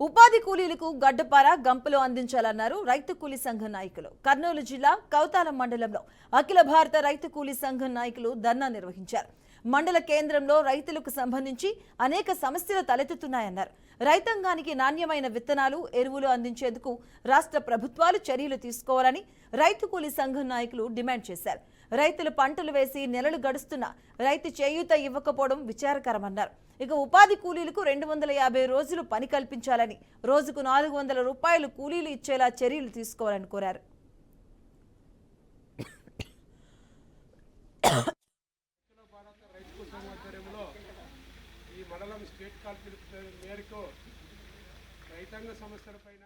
ఉపాధి కూలీలకు గడ్డపార గంపలు అందించాలన్నారు రైతు కూలీ సంఘం నాయకులు. కర్నూలు జిల్లా కౌతాలం మండలంలో అఖిల భారత రైతు కూలీ సంఘం నాయకులు ధర్నా నిర్వహించారు. మండల కేంద్రంలో రైతులకు సంబంధించి అనేక సమస్యలు తలెత్తుతున్నాయన్నారు. రైతాంగానికి నాణ్యమైన విత్తనాలు, ఎరువులు అందించేందుకు రాష్ట్ర ప్రభుత్వాలు చర్యలు తీసుకోవాలని రైతు కూలీ సంఘం నాయకులు డిమాండ్ చేశారు. రైతులు పంటలు వేసి నెలలు గడుస్తున్నా రైతు చేయూత ఇవ్వకపోవడం విచారకరమన్నారు. ఇక ఉపాధి కూలీలకు 250 రోజులు పని కల్పించాలని, రోజుకు 400 రూపాయలు కూలీలు ఇచ్చేలా చర్యలు తీసుకోవాలని కోరారు. ఈ మండలం స్టేట్ కాల్ పిలుపు మేరకు రైతాంగ సమస్యలపైన